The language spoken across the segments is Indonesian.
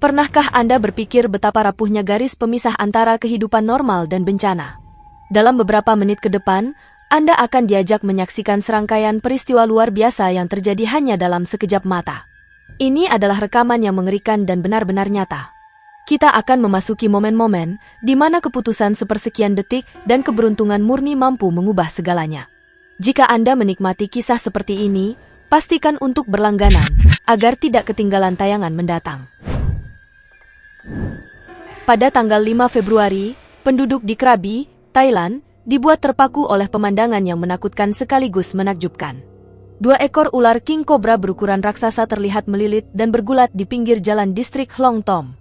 Pernahkah Anda berpikir betapa rapuhnya garis pemisah antara kehidupan normal dan bencana? Dalam beberapa menit ke depan, Anda akan diajak menyaksikan serangkaian peristiwa luar biasa yang terjadi hanya dalam sekejap mata. Ini adalah rekaman yang mengerikan dan benar-benar nyata. Kita akan memasuki momen-momen di mana keputusan sepersekian detik dan keberuntungan murni mampu mengubah segalanya. Jika Anda menikmati kisah seperti ini, pastikan untuk berlangganan agar tidak ketinggalan tayangan mendatang. Pada tanggal 5 Februari, penduduk di Krabi, Thailand, dibuat terpaku oleh pemandangan yang menakutkan sekaligus menakjubkan. 2 ekor ular king cobra berukuran raksasa terlihat melilit dan bergulat di pinggir jalan distrik Hlong Tom.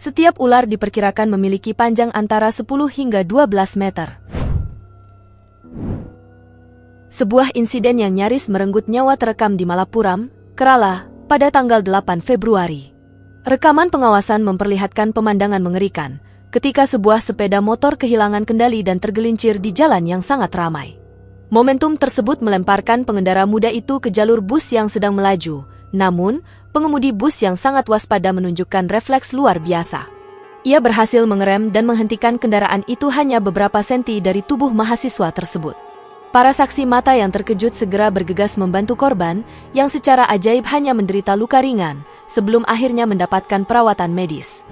Setiap ular diperkirakan memiliki panjang antara 10 hingga 12 meter. Sebuah insiden yang nyaris merenggut nyawa terekam di Malappuram, Kerala, pada tanggal 8 Februari. Rekaman pengawasan memperlihatkan pemandangan mengerikan, ketika sebuah sepeda motor kehilangan kendali dan tergelincir di jalan yang sangat ramai. Momentum tersebut melemparkan pengendara muda itu ke jalur bus yang sedang melaju, namun, pengemudi bus yang sangat waspada menunjukkan refleks luar biasa. Ia berhasil mengerem dan menghentikan kendaraan itu hanya beberapa senti dari tubuh mahasiswa tersebut. Para saksi mata yang terkejut segera bergegas membantu korban, yang secara ajaib hanya menderita luka ringan, sebelum akhirnya mendapatkan perawatan medis.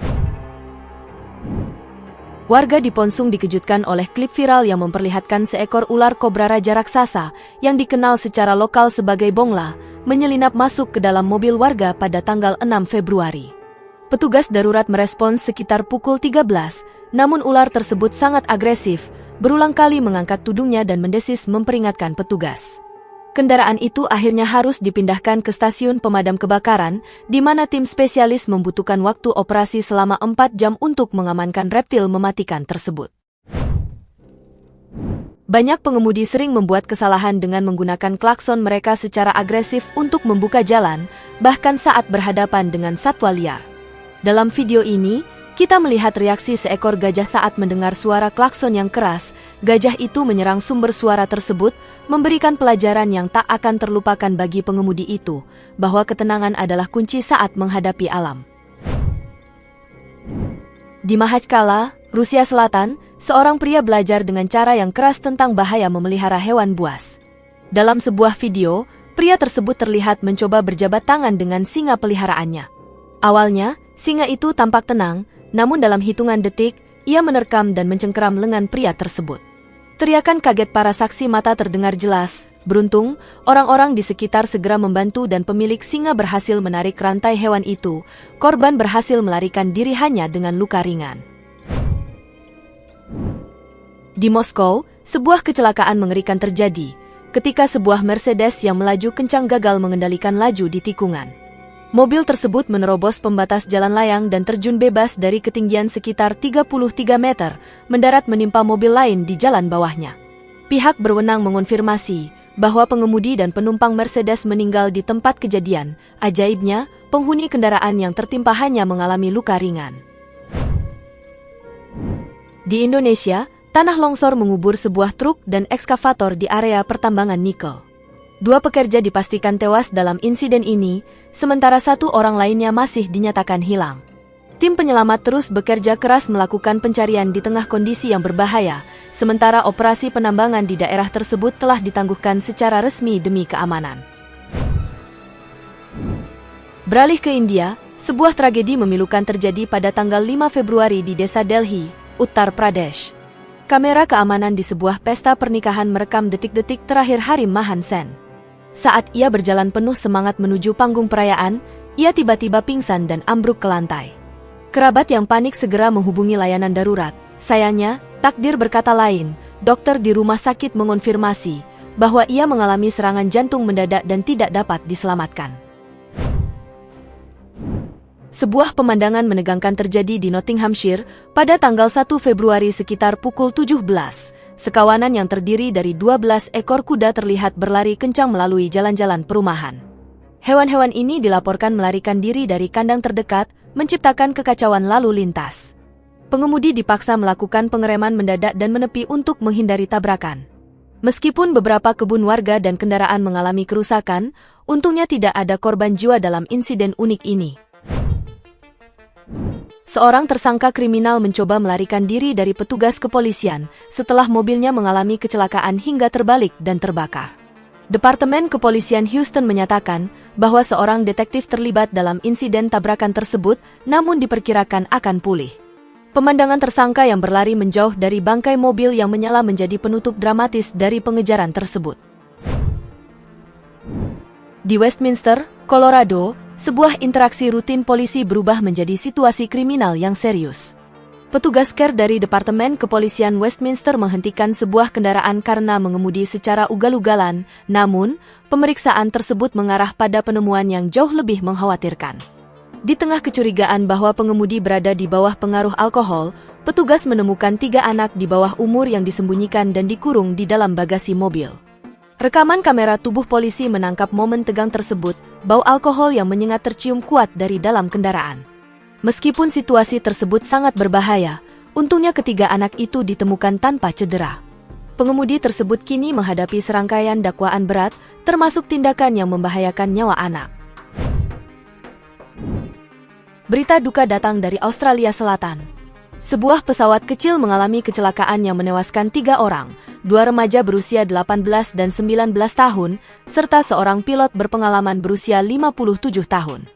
Warga di Ponsung dikejutkan oleh klip viral yang memperlihatkan seekor ular kobra raja raksasa, yang dikenal secara lokal sebagai bongla, menyelinap masuk ke dalam mobil warga pada tanggal 6 Februari. Petugas darurat merespons sekitar pukul 13, namun ular tersebut sangat agresif, berulang kali mengangkat tudungnya dan mendesis memperingatkan petugas. Kendaraan itu akhirnya harus dipindahkan ke stasiun pemadam kebakaran, di mana tim spesialis membutuhkan waktu operasi selama 4 jam untuk mengamankan reptil mematikan tersebut. Banyak pengemudi sering membuat kesalahan dengan menggunakan klakson mereka secara agresif untuk membuka jalan, bahkan saat berhadapan dengan satwa liar. Dalam video ini, kita melihat reaksi seekor gajah saat mendengar suara klakson yang keras. Gajah itu menyerang sumber suara tersebut, memberikan pelajaran yang tak akan terlupakan bagi pengemudi itu, bahwa ketenangan adalah kunci saat menghadapi alam. Di Makhachkala, Rusia Selatan, seorang pria belajar dengan cara yang keras tentang bahaya memelihara hewan buas. Dalam sebuah video, pria tersebut terlihat mencoba berjabat tangan dengan singa peliharaannya. Awalnya, singa itu tampak tenang, namun dalam hitungan detik, ia menerkam dan mencengkeram lengan pria tersebut. Teriakan kaget para saksi mata terdengar jelas. Beruntung, orang-orang di sekitar segera membantu dan pemilik singa berhasil menarik rantai hewan itu. Korban berhasil melarikan diri hanya dengan luka ringan. Di Moskow, sebuah kecelakaan mengerikan terjadi, ketika sebuah Mercedes yang melaju kencang gagal mengendalikan laju di tikungan. Mobil tersebut menerobos pembatas jalan layang dan terjun bebas dari ketinggian sekitar 33 meter, mendarat menimpa mobil lain di jalan bawahnya. Pihak berwenang mengonfirmasi bahwa pengemudi dan penumpang Mercedes meninggal di tempat kejadian. Ajaibnya, penghuni kendaraan yang tertimpa hanya mengalami luka ringan. Di Indonesia, tanah longsor mengubur sebuah truk dan ekskavator di area pertambangan nikel. 2 pekerja dipastikan tewas dalam insiden ini, sementara 1 orang lainnya masih dinyatakan hilang. Tim penyelamat terus bekerja keras melakukan pencarian di tengah kondisi yang berbahaya, sementara operasi penambangan di daerah tersebut telah ditangguhkan secara resmi demi keamanan. Beralih ke India, sebuah tragedi memilukan terjadi pada tanggal 5 Februari di desa Delhi, Uttar Pradesh. Kamera keamanan di sebuah pesta pernikahan merekam detik-detik terakhir Harim Mahan Sen. Saat ia berjalan penuh semangat menuju panggung perayaan, ia tiba-tiba pingsan dan ambruk ke lantai. Kerabat yang panik segera menghubungi layanan darurat. Sayangnya, takdir berkata lain. Dokter di rumah sakit mengonfirmasi bahwa ia mengalami serangan jantung mendadak dan tidak dapat diselamatkan. Sebuah pemandangan menegangkan terjadi di Nottinghamshire pada tanggal 1 Februari sekitar pukul 17. Sekawanan yang terdiri dari 12 ekor kuda terlihat berlari kencang melalui jalan-jalan perumahan. Hewan-hewan ini dilaporkan melarikan diri dari kandang terdekat, menciptakan kekacauan lalu lintas. Pengemudi dipaksa melakukan pengereman mendadak dan menepi untuk menghindari tabrakan. Meskipun beberapa kebun warga dan kendaraan mengalami kerusakan, untungnya tidak ada korban jiwa dalam insiden unik ini. Seorang tersangka kriminal mencoba melarikan diri dari petugas kepolisian setelah mobilnya mengalami kecelakaan hingga terbalik dan terbakar. Departemen Kepolisian Houston menyatakan bahwa seorang detektif terlibat dalam insiden tabrakan tersebut, namun diperkirakan akan pulih. Pemandangan tersangka yang berlari menjauh dari bangkai mobil yang menyala menjadi penutup dramatis dari pengejaran tersebut. Di Westminster, Colorado, sebuah interaksi rutin polisi berubah menjadi situasi kriminal yang serius. Petugas care dari Departemen Kepolisian Westminster menghentikan sebuah kendaraan karena mengemudi secara ugal-ugalan, namun pemeriksaan tersebut mengarah pada penemuan yang jauh lebih mengkhawatirkan. Di tengah kecurigaan bahwa pengemudi berada di bawah pengaruh alkohol, petugas menemukan 3 anak di bawah umur yang disembunyikan dan dikurung di dalam bagasi mobil. Rekaman kamera tubuh polisi menangkap momen tegang tersebut, bau alkohol yang menyengat tercium kuat dari dalam kendaraan. Meskipun situasi tersebut sangat berbahaya, untungnya ketiga anak itu ditemukan tanpa cedera. Pengemudi tersebut kini menghadapi serangkaian dakwaan berat, termasuk tindakan yang membahayakan nyawa anak. Berita duka datang dari Australia Selatan. Sebuah pesawat kecil mengalami kecelakaan yang menewaskan 3 orang, 2 remaja berusia 18 dan 19 tahun, serta seorang pilot berpengalaman berusia 57 tahun.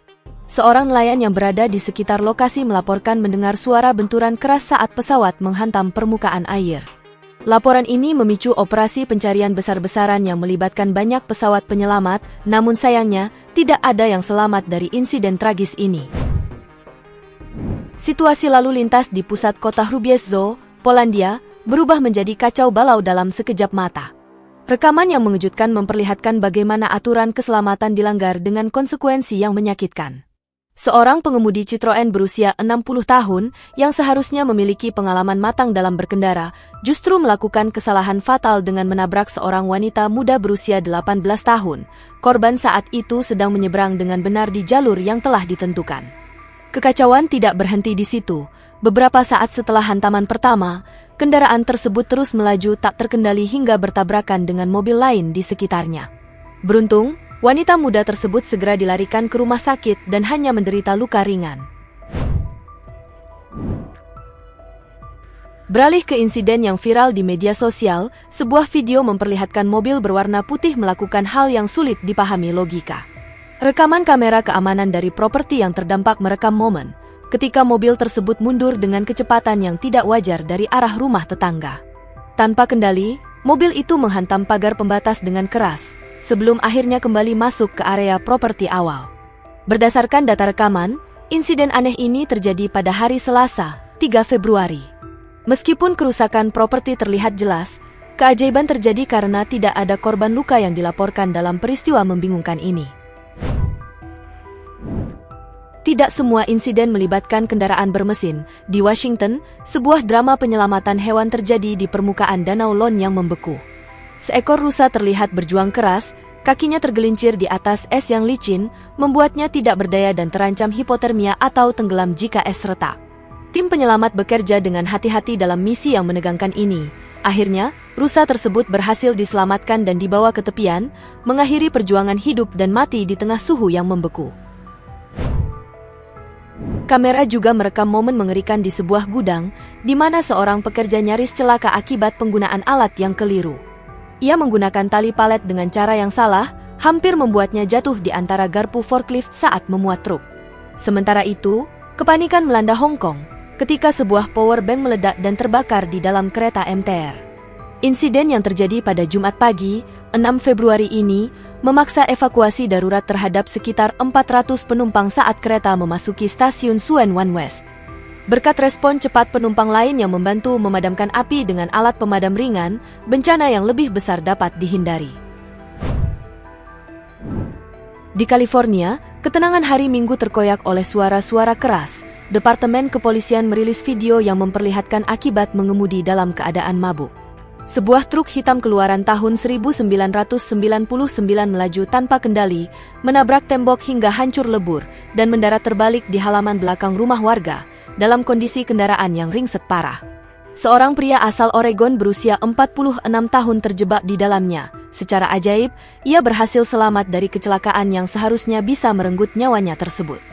Seorang nelayan yang berada di sekitar lokasi melaporkan mendengar suara benturan keras saat pesawat menghantam permukaan air. Laporan ini memicu operasi pencarian besar-besaran yang melibatkan banyak pesawat penyelamat, namun sayangnya tidak ada yang selamat dari insiden tragis ini. Situasi lalu lintas di pusat kota Hrubieszów, Polandia, berubah menjadi kacau balau dalam sekejap mata. Rekaman yang mengejutkan memperlihatkan bagaimana aturan keselamatan dilanggar dengan konsekuensi yang menyakitkan. Seorang pengemudi Citroen berusia 60 tahun yang seharusnya memiliki pengalaman matang dalam berkendara, justru melakukan kesalahan fatal dengan menabrak seorang wanita muda berusia 18 tahun. Korban saat itu sedang menyeberang dengan benar di jalur yang telah ditentukan. Kekacauan tidak berhenti di situ. Beberapa saat setelah hantaman pertama, kendaraan tersebut terus melaju tak terkendali hingga bertabrakan dengan mobil lain di sekitarnya. Beruntung, wanita muda tersebut segera dilarikan ke rumah sakit dan hanya menderita luka ringan. Beralih ke insiden yang viral di media sosial, sebuah video memperlihatkan mobil berwarna putih melakukan hal yang sulit dipahami logika. Rekaman kamera keamanan dari properti yang terdampak merekam momen ketika mobil tersebut mundur dengan kecepatan yang tidak wajar dari arah rumah tetangga. Tanpa kendali, mobil itu menghantam pagar pembatas dengan keras sebelum akhirnya kembali masuk ke area properti awal. Berdasarkan data rekaman, insiden aneh ini terjadi pada hari Selasa, 3 Februari. Meskipun kerusakan properti terlihat jelas, keajaiban terjadi karena tidak ada korban luka yang dilaporkan dalam peristiwa membingungkan ini. Tidak semua insiden melibatkan kendaraan bermesin. Di Washington, sebuah drama penyelamatan hewan terjadi di permukaan Danau Lon yang membeku. Seekor rusa terlihat berjuang keras, kakinya tergelincir di atas es yang licin, membuatnya tidak berdaya dan terancam hipotermia atau tenggelam jika es retak. Tim penyelamat bekerja dengan hati-hati dalam misi yang menegangkan ini. Akhirnya, rusa tersebut berhasil diselamatkan dan dibawa ke tepian, mengakhiri perjuangan hidup dan mati di tengah suhu yang membeku. Kamera juga merekam momen mengerikan di sebuah gudang, di mana seorang pekerja nyaris celaka akibat penggunaan alat yang keliru. Ia menggunakan tali palet dengan cara yang salah, hampir membuatnya jatuh di antara garpu forklift saat memuat truk. Sementara itu, kepanikan melanda Hong Kong ketika sebuah power bank meledak dan terbakar di dalam kereta MTR. Insiden yang terjadi pada Jumat pagi, 6 Februari ini, memaksa evakuasi darurat terhadap sekitar 400 penumpang saat kereta memasuki stasiun Tsuen Wan West. Berkat respon cepat penumpang lain yang membantu memadamkan api dengan alat pemadam ringan, bencana yang lebih besar dapat dihindari. Di California, ketenangan hari Minggu terkoyak oleh suara-suara keras. Departemen Kepolisian merilis video yang memperlihatkan akibat mengemudi dalam keadaan mabuk. Sebuah truk hitam keluaran tahun 1999 melaju tanpa kendali, menabrak tembok hingga hancur lebur, dan mendarat terbalik di halaman belakang rumah warga, dalam kondisi kendaraan yang ringsek parah. Seorang pria asal Oregon berusia 46 tahun terjebak di dalamnya. Secara ajaib, ia berhasil selamat dari kecelakaan yang seharusnya bisa merenggut nyawanya tersebut.